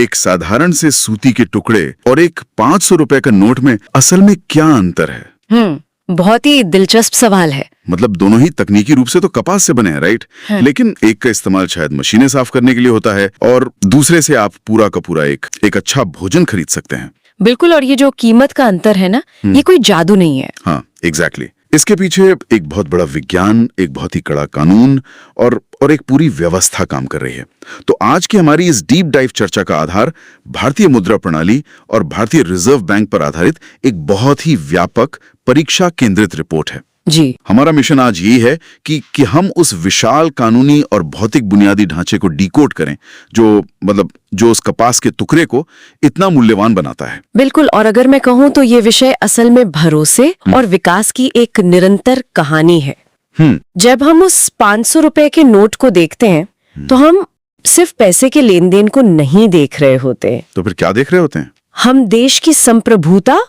एक साधारण से सूती के टुकड़े और एक 500 रुपए का नोट में असल में क्या अंतर है? बहुत ही दिलचस्प सवाल है। मतलब दोनों ही तकनीकी रूप से तो कपास से बने हैं, राइट? लेकिन एक का इस्तेमाल शायद मशीनें साफ करने के लिए होता है और दूसरे से आप पूरा का पूरा एक अच्छा भोजन खरीद सकते हैं। बिल्कुल, और ये जो कीमत का अंतर है ना, ये कोई जादू नहीं है। हाँ, एग्जैक्टली। इसके पीछे एक बहुत बड़ा विज्ञान, एक बहुत ही कड़ा कानून और एक पूरी व्यवस्था काम कर रही है। तो आज की हमारी इस डीप डाइव चर्चा का आधार भारतीय मुद्रा प्रणाली और भारतीय रिजर्व बैंक पर आधारित एक बहुत ही व्यापक परीक्षा केंद्रित रिपोर्ट है। जी, हमारा मिशन आज ये है कि हम उस विशाल कानूनी और भौतिक बुनियादी ढांचे को डिकोड करें जो उस कपास के टुकड़े को इतना मूल्यवान बनाता है। बिल्कुल। और अगर मैं कहूँ तो ये विषय असल में भरोसे और विकास की एक निरंतर कहानी है। जब हम उस 500 रुपए के नोट को देखते हैं तो हम सिर्फ पैसे के लेन देन को नहीं देख रहे होते। तो फिर क्या देख रहे होते हैं? हम देश की संप्रभुता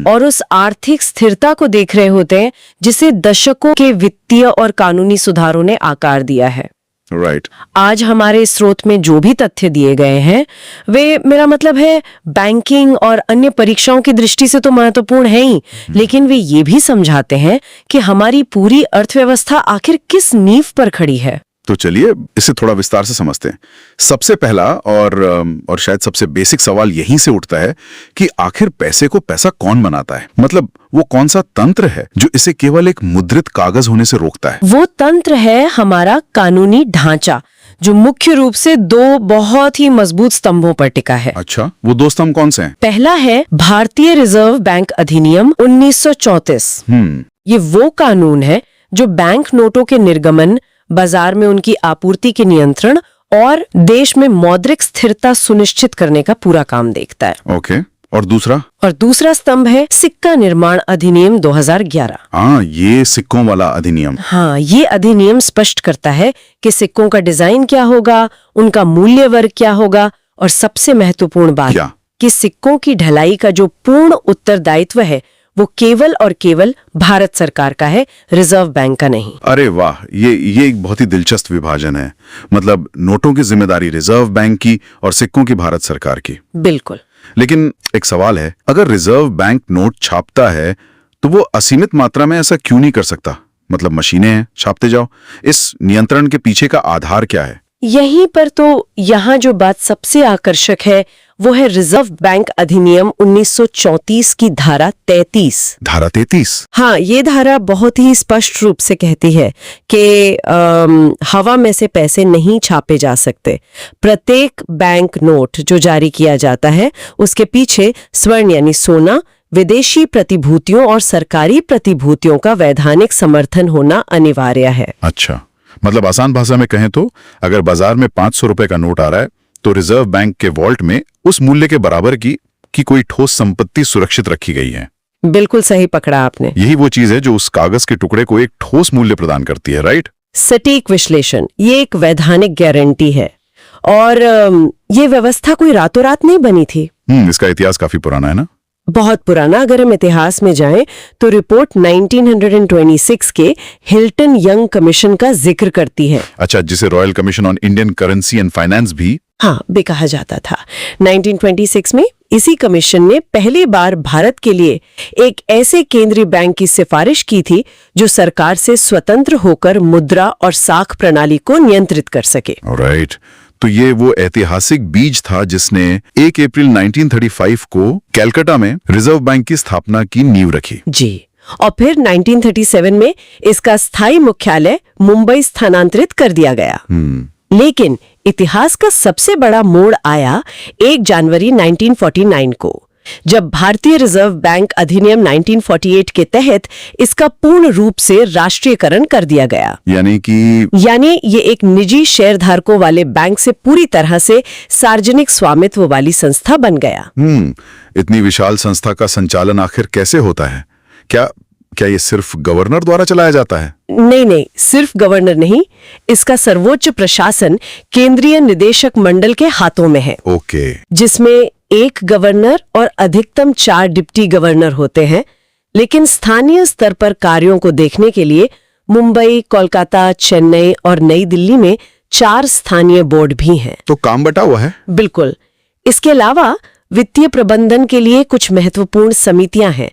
और उस आर्थिक स्थिरता को देख रहे होते हैं जिसे दशकों के वित्तीय और कानूनी सुधारों ने आकार दिया है। राइट। आज हमारे स्रोत में जो भी तथ्य दिए गए हैं वे, मेरा मतलब है, बैंकिंग और अन्य परीक्षाओं की दृष्टि से तो महत्वपूर्ण है ही, लेकिन वे ये भी समझाते हैं कि हमारी पूरी अर्थव्यवस्था आखिर किस नींव पर खड़ी है। तो चलिए इसे थोड़ा विस्तार से समझते हैं। सबसे पहला और शायद सबसे बेसिक सवाल यहीं से उठता है कि आखिर पैसे को पैसा कौन बनाता है? मतलब वो कौन सा तंत्र है जो इसे केवल एक मुद्रित कागज होने से रोकता है? वो तंत्र है हमारा कानूनी ढांचा, जो मुख्य रूप से दो बहुत ही मजबूत स्तंभों पर टिका है। अच्छा, वो दो स्तंभ कौन से हैं? पहला है भारतीय रिजर्व बैंक अधिनियम 1934। ये वो कानून है जो बैंक नोटों के निर्गमन, बाजार में उनकी आपूर्ति के नियंत्रण और देश में मौद्रिक स्थिरता सुनिश्चित करने का पूरा काम देखता है। ओके। और दूसरा स्तंभ है सिक्का निर्माण अधिनियम 2011। हाँ, ये सिक्कों वाला अधिनियम। हाँ, ये अधिनियम स्पष्ट करता है कि सिक्कों का डिजाइन क्या होगा, उनका मूल्य वर्ग क्या होगा और सबसे महत्वपूर्ण बात कि सिक्कों की ढलाई का जो पूर्ण उत्तरदायित्व है वो केवल और केवल भारत सरकार का है, रिजर्व बैंक का नहीं। अरे वाह, ये एक बहुत ही दिलचस्प विभाजन है। मतलब नोटों की जिम्मेदारी रिजर्व बैंक की और सिक्कों की भारत सरकार की। बिल्कुल। लेकिन एक सवाल है, अगर रिजर्व बैंक नोट छापता है तो वो असीमित मात्रा में ऐसा क्यों नहीं कर सकता? मतलब मशीनें हैं, छापते जाओ। इस नियंत्रण के पीछे का आधार क्या है? यहीं पर तो यहाँ जो बात सबसे आकर्षक है वो है रिजर्व बैंक अधिनियम 1934 की धारा 33। धारा 33? हाँ, ये धारा बहुत ही स्पष्ट रूप से कहती है कि हवा में से पैसे नहीं छापे जा सकते। प्रत्येक बैंक नोट जो जारी किया जाता है उसके पीछे स्वर्ण यानी सोना, विदेशी प्रतिभूतियों और सरकारी प्रतिभूतियों का वैधानिक समर्थन होना अनिवार्य है। अच्छा, मतलब आसान भाषा में कहें तो अगर बाजार में 500 रुपए का नोट आ रहा है तो रिजर्व बैंक के वॉल्ट में उस मूल्य के बराबर की कोई ठोस संपत्ति सुरक्षित रखी गई है। बिल्कुल सही पकड़ा आपने। यही वो चीज है जो उस कागज के टुकड़े को एक ठोस मूल्य प्रदान करती है, राइट? सटीक विश्लेषण, ये एक वैधानिक गारंटी है और ये व्यवस्था कोई रातों रात नहीं बनी थी। इसका इतिहास काफी पुराना है ना? बहुत पुराना। अगर हम इतिहास में जाएं तो रिपोर्ट 1926 के हिल्टन यंग कमीशन का जिक्र करती है। अच्छा, जिसे royal commission on Indian currency and finance भी कहा जाता था। 1926 में इसी कमीशन ने पहली बार भारत के लिए एक ऐसे केंद्रीय बैंक की सिफारिश की थी जो सरकार से स्वतंत्र होकर मुद्रा और साख प्रणाली को नियंत्रित कर सके। राइट। तो ये वो ऐतिहासिक बीज था जिसने 1 अप्रैल 1935 को कलकत्ता में रिजर्व बैंक की स्थापना की नींव रखी। जी, और फिर 1937 में इसका स्थायी मुख्यालय मुंबई स्थानांतरित कर दिया गया। लेकिन इतिहास का सबसे बड़ा मोड़ आया 1 जनवरी 1949 को, जब भारतीय रिजर्व बैंक अधिनियम 1948 के तहत इसका पूर्ण रूप से राष्ट्रीयकरण कर दिया गया। यानी ये एक निजी शेयरधारकों वाले बैंक से पूरी तरह से सार्वजनिक स्वामित्व वाली संस्था बन गया। इतनी विशाल संस्था का संचालन आखिर कैसे होता है? क्या ये सिर्फ गवर्नर द्वारा चलाया जाता है? नहीं, सिर्फ गवर्नर नहीं, इसका सर्वोच्च प्रशासन केंद्रीय निदेशक मंडल के हाथों में है। ओके। जिसमें 1 गवर्नर और अधिकतम 4 डिप्टी गवर्नर होते हैं, लेकिन स्थानीय स्तर पर कार्यों को देखने के लिए मुंबई, कोलकाता, चेन्नई और नई दिल्ली में 4 स्थानीय बोर्ड भी हैं। तो काम बटा हुआ है। बिल्कुल। इसके अलावा वित्तीय प्रबंधन के लिए कुछ महत्वपूर्ण समितियां हैं।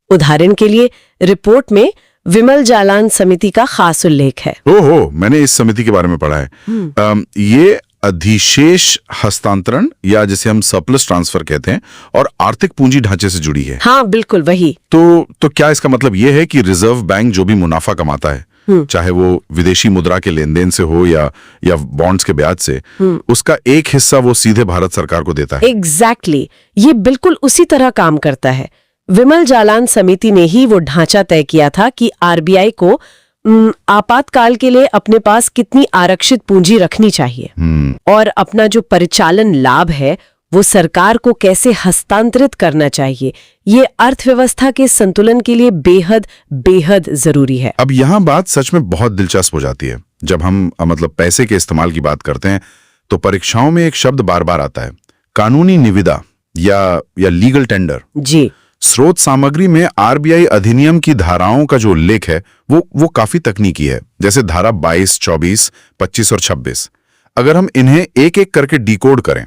उदाहरण के लिए रिपोर्ट में विमल जालान समिति का खास उल्लेख है। ओहो, मैंने इस समिति के बारे में पढ़ा है। ये अधिशेष हस्तांतरण या जिसे हम सरप्लस ट्रांसफर कहते हैं और आर्थिक पूंजी ढांचे से जुड़ी है। हाँ, बिल्कुल वही। तो क्या इसका मतलब ये है कि रिजर्व बैंक जो भी मुनाफा कमाता है, चाहे वो विदेशी मुद्रा के लेन देन से हो या बॉन्ड्स के ब्याज से, उसका एक हिस्सा वो सीधे भारत सरकार को देता है? एग्जैक्टली, ये बिल्कुल उसी तरह काम करता है। विमल जालान समिति ने ही वो ढांचा तय किया था कि आरबीआई को आपातकाल के लिए अपने पास कितनी आरक्षित पूंजी रखनी चाहिए और अपना जो परिचालन लाभ है वो सरकार को कैसे हस्तांतरित करना चाहिए। ये अर्थव्यवस्था के संतुलन के लिए बेहद बेहद जरूरी है। अब यहाँ बात सच में बहुत दिलचस्प हो जाती है। जब हम मतलब पैसे के इस्तेमाल की बात करते हैं तो परीक्षाओं में एक शब्द बार बार आता है, कानूनी निविदा या लीगल टेंडर। जी। स्रोत सामग्री में आरबीआई अधिनियम की धाराओं का जो उल्लेख है वो काफी तकनीकी है, जैसे धारा 22, 24, 25 और 26। अगर हम इन्हें एक एक करके डिकोड करें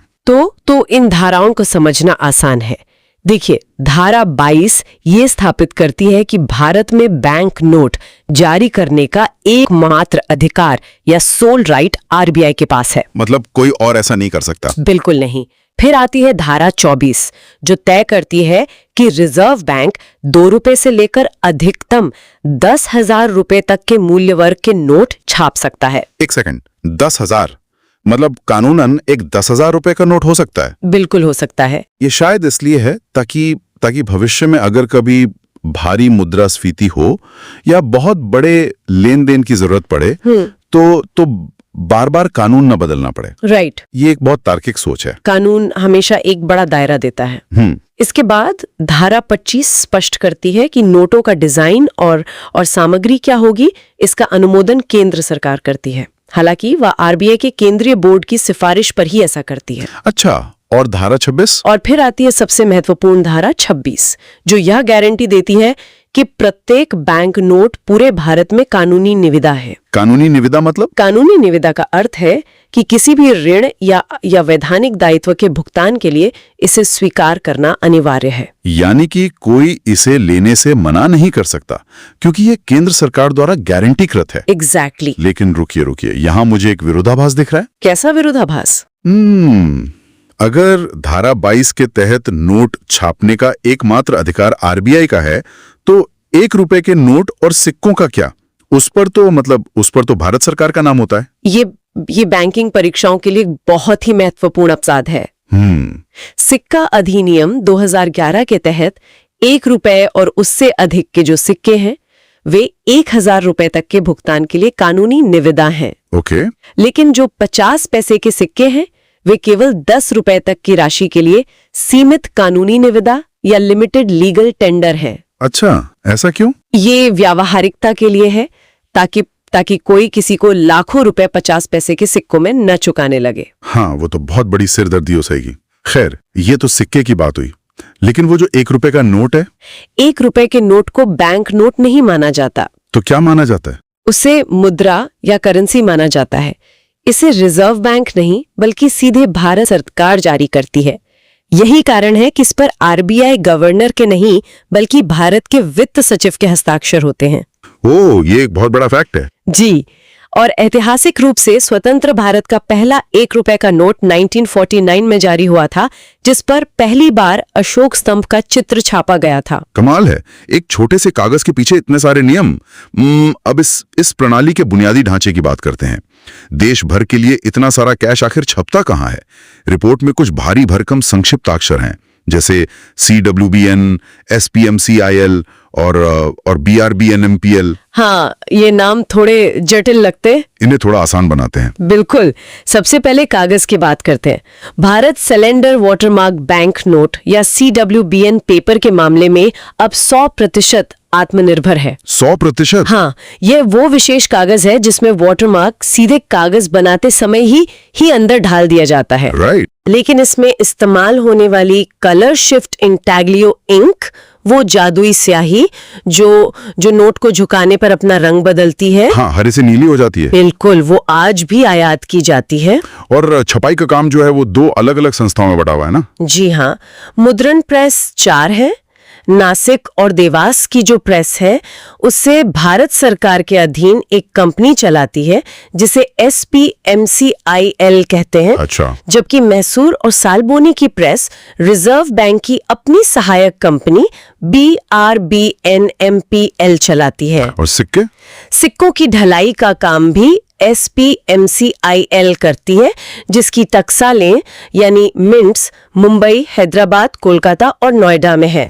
तो इन धाराओं को समझना आसान है। देखिए, धारा 22 ये स्थापित करती है कि भारत में बैंक नोट जारी करने का एकमात्र अधिकार या सोल राइट आरबीआई के पास है। मतलब कोई और ऐसा नहीं कर सकता? बिल्कुल नहीं। फिर आती है धारा 24 जो तय करती है कि रिजर्व बैंक 2 रुपए से लेकर अधिकतम 10,000 रुपए तक के मूल्य वर्ग के नोट छाप सकता है। एक सेकंड, 10,000 मतलब कानूनन एक 10,000 रुपए का नोट हो सकता है? बिल्कुल हो सकता है। ये शायद इसलिए है ताकि भविष्य में अगर कभी भारी मुद्रास्फीति हो या बहुत बड़े लेन देन की जरूरत पड़े तो बार बार कानून न बदलना पड़े। राइट। ये एक बहुत तार्किक सोच है। कानून हमेशा एक बड़ा दायरा देता है। इसके बाद धारा 25 स्पष्ट करती है कि नोटों का डिजाइन और सामग्री क्या होगी, इसका अनुमोदन केंद्र सरकार करती है। हालांकि वह आरबीआई के केंद्रीय बोर्ड की सिफारिश पर ही ऐसा करती है। अच्छा, और धारा 26? और फिर आती है सबसे महत्वपूर्ण धारा 26 जो यह गारंटी देती है कि प्रत्येक बैंक नोट पूरे भारत में कानूनी निविदा है। कानूनी निविदा मतलब? कानूनी निविदा का अर्थ है कि किसी भी ऋण या वैधानिक दायित्व के भुगतान के लिए इसे स्वीकार करना अनिवार्य है। यानी कि कोई इसे लेने से मना नहीं कर सकता क्योंकि ये केंद्र सरकार द्वारा गारंटीकृत है। एग्जैक्टली। लेकिन रुकिए, यहाँ मुझे एक विरोधाभास दिख रहा है। कैसा विरोधाभास? अगर धारा 22 के तहत नोट छापने का एकमात्र अधिकार आरबीआई का है तो 1 रुपए के नोट और सिक्कों का क्या? उस पर तो भारत सरकार का नाम होता है। ये बैंकिंग परीक्षाओं के लिए बहुत ही महत्वपूर्ण अपवाद है। सिक्का अधिनियम 2011 के तहत 1 रुपए और उससे अधिक के जो सिक्के हैं वे 1,000 रुपए तक के भुगतान के लिए कानूनी निविदा हैं। ओके। लेकिन जो 50 पैसे के सिक्के हैं वे केवल 10 रुपए तक की राशि के लिए सीमित कानूनी निविदा या लिमिटेड लीगल टेंडर है। अच्छा, ऐसा क्यों? ये व्यावहारिकता के लिए है ताकि कोई किसी को लाखों रुपए 50 पैसे के सिक्कों में न चुकाने लगे। हाँ, वो तो बहुत बड़ी सिरदर्दी हो जाएगी। खैर, ये तो सिक्के की बात हुई, लेकिन वो जो 1 रुपए का नोट है? 1 रुपए के नोट को बैंक नोट नहीं माना जाता। तो क्या माना जाता है? उसे मुद्रा या करेंसी माना जाता है। इसे रिजर्व बैंक नहीं बल्कि सीधे भारत सरकार जारी करती है। यही कारण है कि इस पर आरबीआई गवर्नर के नहीं बल्कि भारत के वित्त सचिव के हस्ताक्षर होते हैं। ओह, ये एक बहुत बड़ा फैक्ट है। जी। और ऐतिहासिक रूप से स्वतंत्र भारत का पहला 1 रुपए का नोट 1949 में जारी हुआ था जिस पर पहली बार अशोक स्तंभ का चित्र छापा गया था। कमाल है, एक छोटे से कागज के पीछे इतने सारे नियम। अब इस प्रणाली के बुनियादी ढांचे की बात करते हैं। देश भर के लिए इतना सारा कैश आखिर छपता कहाँ है? रिपोर्ट में कुछ भारी भरकम संक्षिप्ताक्षर हैं जैसे CWBN, SPMCIL और BRBNMPL। हाँ, ये नाम थोड़े जटिल लगते, इन्हें थोड़ा आसान बनाते हैं। बिल्कुल। सबसे पहले कागज की बात करते हैं। Bharat cylinder watermark bank note या CWBN पेपर के मामले में अब 100% आत्मनिर्भर है। 100%? हाँ, ये वो विशेष कागज है जिसमें वाटरमार्क सीधे कागज बनाते समय ही अंदर ढाल दिया जाता है। राइट। लेकिन इसमें इस्तेमाल होने वाली कलर शिफ्ट इंटैग्लियो इंक वो जादुई स्याही जो जो नोट को झुकाने पर अपना रंग बदलती है। हाँ, हरे से नीली हो जाती है। बिल्कुल, वो आज भी आयात की जाती है। और छपाई का काम जो है वो 2 अलग-अलग संस्थाओं में बटा हुआ है ना? जी हाँ, मुद्रण प्रेस 4 है। नासिक और देवास की जो प्रेस है उससे भारत सरकार के अधीन एक कंपनी चलाती है जिसे SPMCIL कहते हैं। अच्छा। जबकि मैसूर और सालबोनी की प्रेस रिजर्व बैंक की अपनी सहायक कंपनी BRBNMPL चलाती है। और सिक्के? सिक्कों की ढलाई का काम भी SPMCIL करती है, जिसकी टकसालें यानी मिंट्स मुंबई, हैदराबाद, कोलकाता और नोएडा में है।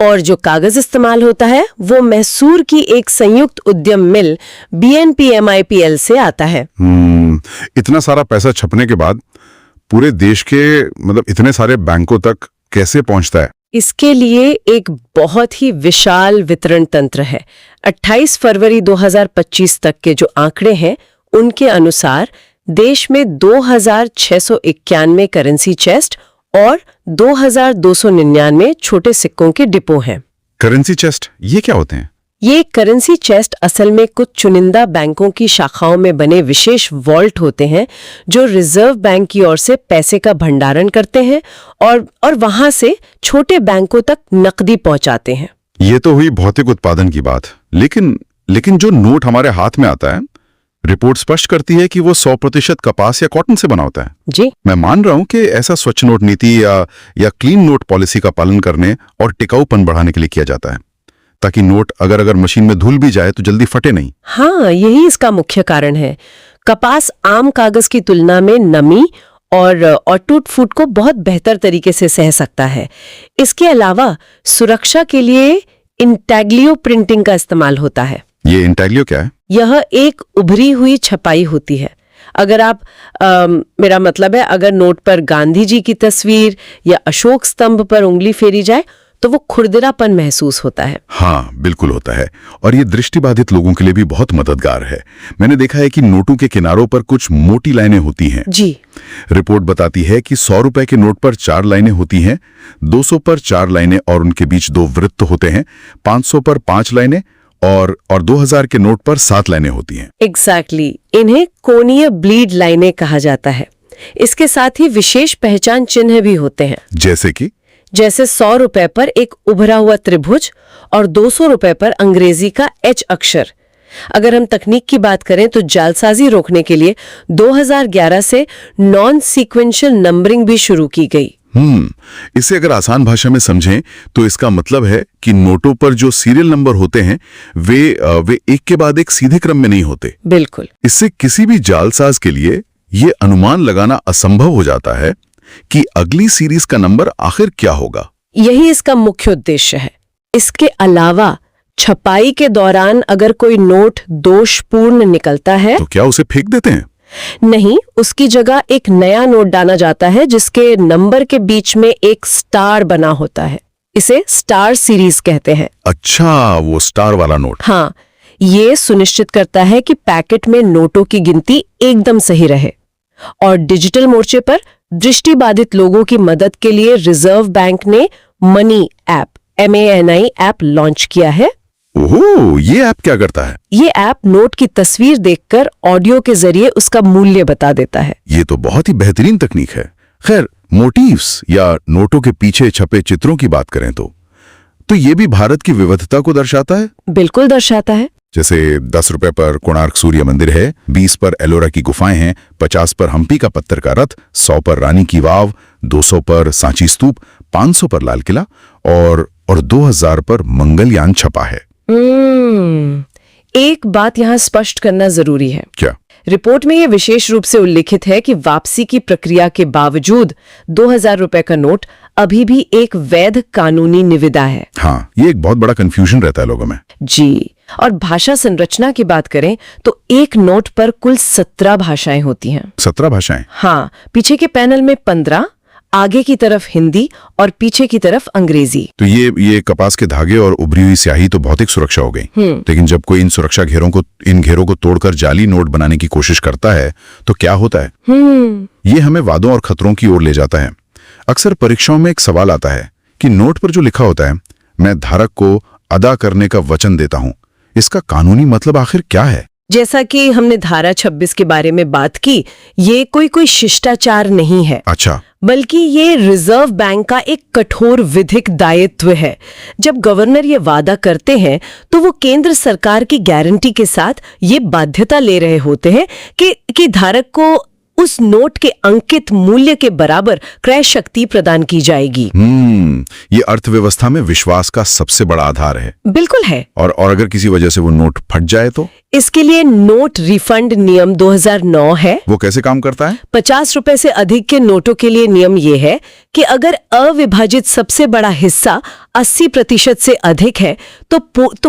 और जो कागज इस्तेमाल होता है वो मैसूर की एक संयुक्त उद्यम मिल BNPMIPL से आता है। इतना सारा पैसा छपने के बाद पूरे देश के मतलब इतने सारे बैंकों तक कैसे पहुंचता है? इसके लिए एक बहुत ही विशाल वितरण तंत्र है। 28 फरवरी 2025 तक के जो आंकड़े हैं उनके अनुसार देश में 2691 करेंसी चेस्ट और 2299 छोटे सिक्कों के डिपो हैं। करेंसी चेस्ट ये क्या होते हैं? ये करेंसी चेस्ट असल में कुछ चुनिंदा बैंकों की शाखाओं में बने विशेष वॉल्ट होते हैं जो रिजर्व बैंक की ओर से पैसे का भंडारण करते हैं और वहां से छोटे बैंकों तक नकदी पहुंचाते हैं। ये तो हुई भौतिक उत्पादन की बात, लेकिन जो नोट हमारे हाथ में आता है, रिपोर्ट स्पष्ट करती है कि वो 100% कपास या कॉटन से बना होता है। जी, मैं मान रहा हूं कि ऐसा स्वच्छ नोट नीति या क्लीन नोट पॉलिसी का पालन करने और टिकाऊपन बढ़ाने के लिए किया जाता है, ताकि नोट अगर मशीन में धुल भी जाए तो जल्दी फटे नहीं। हाँ, यही इसका मुख्य कारण है। कपास आम कागज की तुलना में नमी और टूट फूट को बहुत बेहतर तरीके से सह सकता है। इसके अलावा सुरक्षा के लिए इंटैग्लियो प्रिंटिंग का इस्तेमाल होता है। ये इंटैग्लियो क्या है? यह एक उभरी हुई छपाई होती है। अगर आप मेरा मतलब है, अगर नोट पर गांधी जी की तस्वीर या अशोक स्तंभ पर उंगली फेरी जाए तो वो खुरदरापन महसूस होता है। हाँ, बिल्कुल होता है। और ये दृष्टिबाधित लोगों के लिए भी बहुत मददगार है। मैंने देखा है कि नोटों के किनारों पर कुछ मोटी लाइनें होती हैं। जी, रिपोर्ट बताती है कि 100 रुपए के नोट पर 4 लाइनें होती हैं, 200 पर 4 लाइनें और उनके बीच 2 वृत्त होते हैं, 500 पर 5 लाइनें और 2000 के नोट पर 7 लाइनें होती हैं। एग्जैक्टली। इन्हें कोणीय ब्लीड लाइनें कहा जाता है। इसके साथ ही विशेष पहचान चिन्ह भी होते हैं, जैसे 100 रुपए पर एक उभरा हुआ त्रिभुज और 200 रुपए पर अंग्रेजी का H अक्षर। अगर हम तकनीक की बात करें तो जालसाजी रोकने के लिए 2011 से नॉन सीक्वेंशियल नंबरिंग भी शुरू की गई। इसे अगर आसान भाषा में समझें तो इसका मतलब है कि नोटों पर जो सीरियल नंबर होते हैं वे एक के बाद एक सीधे क्रम में नहीं होते। बिल्कुल। इससे किसी भी जालसाज के लिए ये अनुमान लगाना असंभव हो जाता है कि अगली सीरीज का नंबर आखिर क्या होगा। यही इसका मुख्य उद्देश्य है। इसके अलावा छपाई के दौरान अगर कोई नोट दोषपूर्ण निकलता है तो क्या उसे फेंक देते हैं? नहीं, उसकी जगह एक नया नोट डाला जाता है जिसके नंबर के बीच में एक स्टार बना होता है। इसे स्टार सीरीज कहते हैं। अच्छा, वो स्टार वाला नोट। हाँ, ये सुनिश्चित करता है कि पैकेट में नोटों की गिनती एकदम सही रहे। और डिजिटल मोर्चे पर दृष्टिबाधित लोगों की मदद के लिए रिजर्व बैंक ने money app MANI app launch किया है। ओहो, ये ऐप क्या करता है? ये ऐप नोट की तस्वीर देखकर ऑडियो के जरिए उसका मूल्य बता देता है। ये तो बहुत ही बेहतरीन तकनीक है। खैर, मोटिव्स या नोटों के पीछे छपे चित्रों की बात करें तो ये भी भारत की विविधता को दर्शाता है। बिल्कुल दर्शाता है। जैसे 10 रुपए पर कोणार्क सूर्य मंदिर है, 20 पर एलोरा की गुफाएं हैं, 50 पर हम्पी का पत्थर का रथ, 100 पर रानी की वाव, 200 पर सांची स्तूप, 500 पर लाल किला और 2000 पर मंगलयान छपा है। एक बात यहाँ स्पष्ट करना जरूरी है। क्या? रिपोर्ट में यह विशेष रूप से उल्लिखित है कि वापसी की प्रक्रिया के बावजूद 2000 रुपए का नोट अभी भी एक वैध कानूनी निविदा है। हाँ, ये एक बहुत बड़ा कंफ्यूजन रहता है लोगों में। जी, और भाषा संरचना की बात करें तो एक नोट पर कुल 17 भाषाएं होती हैं। 17 भाषाएं? हाँ, पीछे के पैनल में 15, आगे की तरफ हिंदी और पीछे की तरफ अंग्रेजी। तो ये कपास के धागे और उभरी हुई स्याही तो भौतिक सुरक्षा हो गई। लेकिन जब कोई इन सुरक्षा घेरों को तोड़कर जाली नोट बनाने की कोशिश करता है तो क्या होता है? ये हमें वादों और खतरों की ओर ले जाता है। अक्सर परीक्षाओं में एक सवाल आता है कि नोट पर जो लिखा होता है मैं धारक को अदा करने का वचन देता हूं। इसका कानूनी मतलब आखिर क्या है? जैसा कि हमने धारा 26 के बारे में बात की, ये कोई शिष्टाचार नहीं है। अच्छा, बल्कि ये रिजर्व बैंक का एक कठोर विधिक दायित्व है। जब गवर्नर ये वादा करते हैं तो वो केंद्र सरकार की गारंटी के साथ ये बाध्यता ले रहे होते हैं कि धारक को उस नोट के अंकित मूल्य के बराबर क्रय शक्ति प्रदान की जाएगी। ये अर्थव्यवस्था में विश्वास का सबसे बड़ा आधार है। बिल्कुल है। और अगर किसी वजह से वो नोट फट जाए तो? इसके लिए नोट रिफंड नियम 2009 है। वो कैसे काम करता है? 50 रुपए से अधिक के नोटों के लिए नियम ये है कि अगर अविभाजित सबसे बड़ा हिस्सा 80% से अधिक है तो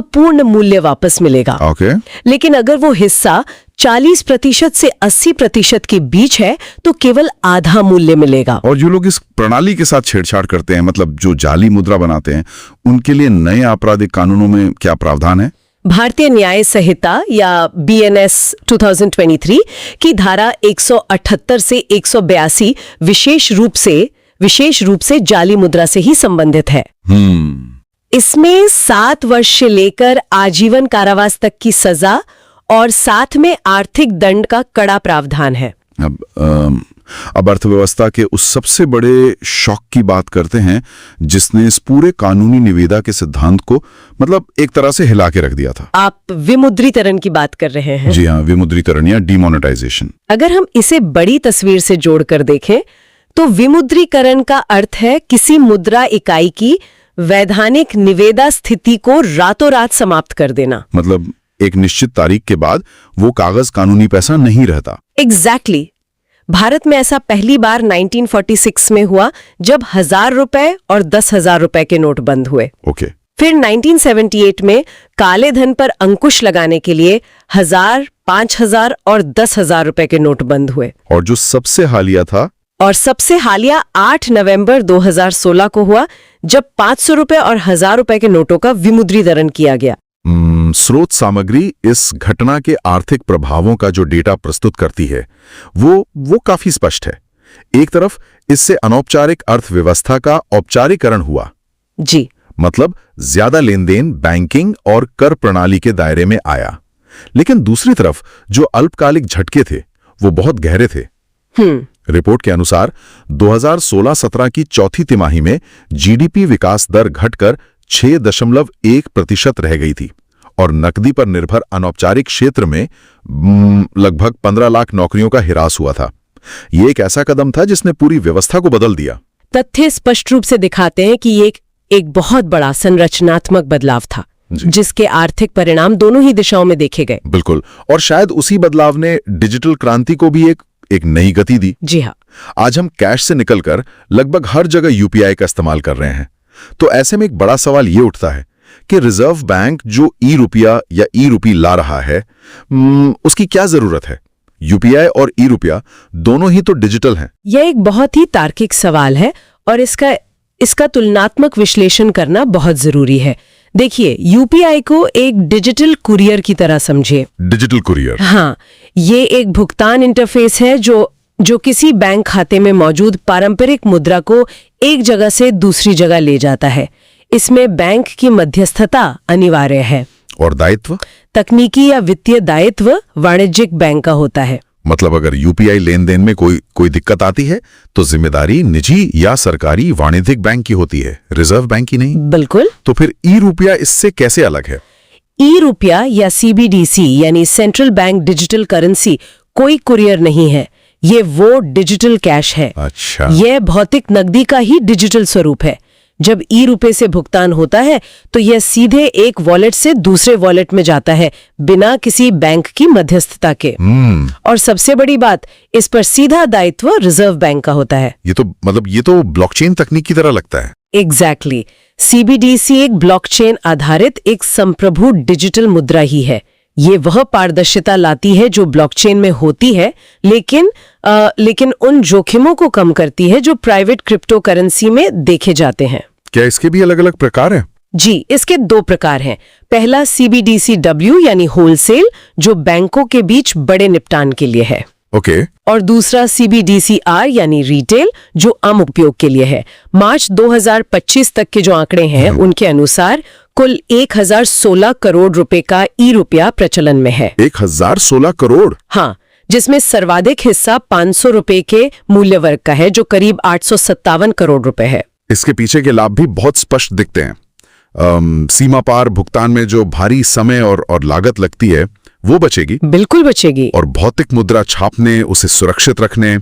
पूर्ण मूल्य वापस मिलेगा। ओके। लेकिन अगर वो हिस्सा 40% से 80% के बीच है तो केवल आधा मूल्य मिलेगा। और जो लोग इस प्रणाली के साथ छेड़छाड़ करते हैं, मतलब जो जाली मुद्रा बनाते हैं, उनके लिए नए आपराधिक कानूनों में क्या प्रावधान है? भारतीय न्याय संहिता या BNS 2023 की धारा 178 से 182 विशेष रूप से जाली मुद्रा से ही संबंधित है। इसमें 7 वर्ष से लेकर आजीवन कारावास तक की सजा और साथ में आर्थिक दंड का कड़ा प्रावधान है। अब अर्थव्यवस्था के उस सबसे बड़े शॉक की बात करते हैं जिसने इस पूरे कानूनी निविदा के सिद्धांत को मतलब एक तरह से हिला के रख दिया था। आप विमुद्रीकरण की बात कर रहे हैं? जी हाँ, विमुद्रीकरण या डिमोनेटाइजेशन। अगर हम इसे बड़ी तस्वीर से जोड़कर देखें तो विमुद्रीकरण का अर्थ है किसी मुद्रा इकाई की वैधानिक निविदा स्थिति को रातों रात समाप्त कर देना। मतलब एक निश्चित तारीख के बाद वो कागज कानूनी पैसा नहीं रहता। एग्जैक्टली। भारत में ऐसा पहली बार 1946 में हुआ जब 1000 रुपए और 10,000 रुपए के नोट बंद हुए। ओके। फिर 1978 में काले धन पर अंकुश लगाने के लिए 1000, 5000 और 10,000 रुपए के नोट बंद हुए। और जो सबसे हालिया था? और सबसे हालिया 8 नवंबर 2016 को हुआ जब 500 रुपए और 1000 रुपए के नोटों का विमुद्रीकरण किया गया। स्रोत सामग्री इस घटना के आर्थिक प्रभावों का जो डेटा प्रस्तुत करती है वो काफी स्पष्ट है। एक तरफ इससे अनौपचारिक अर्थव्यवस्था का औपचारिकरण हुआ। जी। मतलब ज्यादा लेन देन बैंकिंग और कर प्रणाली के दायरे में आया। लेकिन दूसरी तरफ जो अल्पकालिक झटके थे वो बहुत गहरे थे। रिपोर्ट के अनुसार 2016-17 की चौथी तिमाही में जीडीपी विकास दर घटकर 6.1% रह गई थी और नकदी पर निर्भर अनौपचारिक क्षेत्र में लगभग 15 लाख नौकरियों का हिरास हुआ था। ये एक ऐसा कदम था जिसने पूरी व्यवस्था को बदल दिया। तथ्य स्पष्ट रूप से दिखाते हैं कि ये एक बहुत बड़ा संरचनात्मक बदलाव था जिसके आर्थिक परिणाम दोनों ही दिशाओं में देखे गए। बिल्कुल। और शायद उसी बदलाव ने डिजिटल क्रांति को भी एक नई गति दी। जी हाँ। आज हम कैश से निकलकर लगभग हर जगह यूपीआई का इस्तेमाल कर रहे हैं। तो ऐसे में एक बड़ा सवाल ये उठता है कि रिजर्व बैंक जो ई-रुपया या ई-रुपी ला रहा है उसकी क्या जरूरत है? यूपीआई और ई-रुपया दोनों ही तो डिजिटल हैं। यह एक बहुत ही तार्किक सवाल है और इसका तुलनात्मक विश्लेषण करना बहुत जरूरी है। देखिए, यूपीआई को एक डिजिटल कुरियर की तरह समझिए। Digital courier? हाँ, ये एक भुगतान इंटरफेस है जो किसी बैंक खाते में मौजूद पारंपरिक मुद्रा को एक जगह से दूसरी जगह ले जाता है। इसमें बैंक की मध्यस्थता अनिवार्य है। और दायित्व? तकनीकी या वित्तीय दायित्व वाणिज्यिक बैंक का होता है। मतलब अगर यूपीआई लेन देन में कोई दिक्कत आती है तो जिम्मेदारी निजी या सरकारी वाणिज्यिक बैंक की होती है, रिजर्व बैंक की नहीं। बिल्कुल। तो फिर ई-रुपया इससे कैसे अलग है? ई-रुपया या CBDC यानी सेंट्रल बैंक डिजिटल करेंसी कोई कुरियर नहीं है। ये वो डिजिटल कैश है। अच्छा। यह भौतिक नकदी का ही डिजिटल स्वरूप है। जब ई-रुपए से भुगतान होता है तो यह सीधे एक वॉलेट से दूसरे वॉलेट में जाता है बिना किसी बैंक की मध्यस्थता के। और सबसे बड़ी बात, इस पर सीधा दायित्व रिजर्व बैंक का होता है। ये तो ब्लॉकचेन तकनीक की तरह लगता है। एग्जैक्टली। CBDC एक ब्लॉकचेन आधारित एक संप्रभु डिजिटल मुद्रा ही है। ये वह पारदर्शिता लाती है जो ब्लॉकचेन में होती है, लेकिन उन जोखिमों को कम करती है जो प्राइवेट क्रिप्टो करेंसी में देखे जाते हैं। क्या इसके भी अलग अलग प्रकार हैं? जी, इसके 2 प्रकार हैं। पहला CBDCW यानी होलसेल, जो बैंकों के बीच बड़े निपटान के लिए है। ओके। और दूसरा CBDCR यानी रिटेल, जो आम उपयोग के लिए है। मार्च 2025 तक के जो आंकड़े हैं उनके अनुसार कुल 1016 करोड़ रुपए का ई-रुपया प्रचलन में है। 1016 करोड़? हाँ, जिसमें सर्वाधिक हिस्सा 500 रुपए के मूल्य वर्ग का है, जो करीब 857 करोड़ रुपए है। इसके पीछे के लाभ भी बहुत स्पष्ट दिखते हैं। सीमा पार भुगतान में जो भारी समय और लागत लगती है वो बचेगी। बिल्कुल बचेगी। और भौतिक मुद्रा छापने, उसे सुरक्षित रखने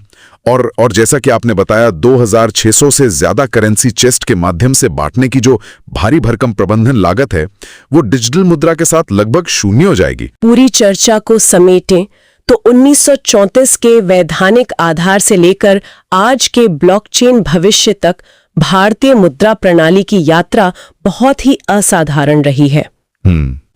और जैसा कि आपने बताया 2600 से ज्यादा करेंसी चेस्ट के माध्यम से बांटने की जो भारी भरकम प्रबंधन लागत है वो डिजिटल मुद्रा के साथ लगभग शून्य हो जाएगी। पूरी चर्चा को समेटें तो 1934 के वैधानिक आधार से लेकर आज के ब्लॉकचेन भविष्य तक भारतीय मुद्रा प्रणाली की यात्रा बहुत ही असाधारण रही है।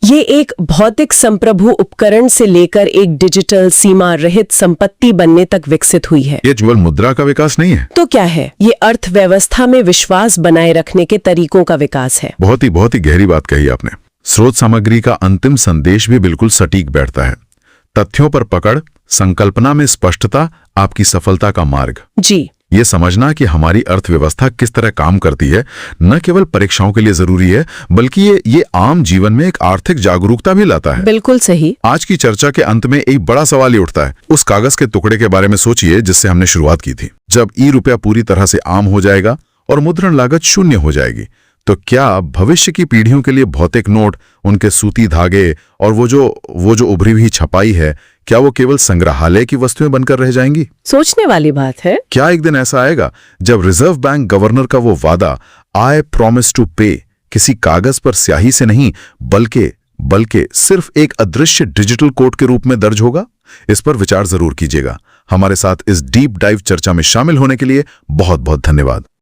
ये एक भौतिक संप्रभु उपकरण से लेकर एक डिजिटल सीमा रहित संपत्ति बनने तक विकसित हुई है। ये केवल मुद्रा का विकास नहीं है तो क्या है? ये अर्थव्यवस्था में विश्वास बनाए रखने के तरीकों का विकास है। बहुत ही गहरी बात कही आपने। स्रोत सामग्री का अंतिम संदेश भी बिल्कुल सटीक बैठता है। तथ्यों पर पकड़, संकल्पना में स्पष्टता, आपकी सफलता का मार्ग। जी, ये समझना कि हमारी अर्थव्यवस्था किस तरह काम करती है न केवल परीक्षाओं के लिए जरूरी है, बल्कि ये आम जीवन में एक आर्थिक जागरूकता भी लाता है। बिल्कुल सही। आज की चर्चा के अंत में एक बड़ा सवाल ही उठता है। उस कागज के टुकड़े के बारे में सोचिए जिससे हमने शुरुआत की थी। जब ई-रुपया पूरी तरह से आम हो जाएगा और मुद्रण लागत शून्य हो जाएगी, तो क्या भविष्य की पीढ़ियों के लिए भौतिक नोट, उनके सूती धागे और वो जो उभरी हुई छपाई है, क्या वो केवल संग्रहालय की वस्तुएं बनकर रह जाएंगी? सोचने वाली बात है। क्या एक दिन ऐसा आएगा जब रिजर्व बैंक गवर्नर का वो वादा आई प्रॉमिस टू पे किसी कागज पर स्याही से नहीं बल्कि सिर्फ एक अदृश्य डिजिटल कोड के रूप में दर्ज होगा? इस पर विचार जरूर कीजिएगा। हमारे साथ इस डीप डाइव चर्चा में शामिल होने के लिए बहुत बहुत धन्यवाद।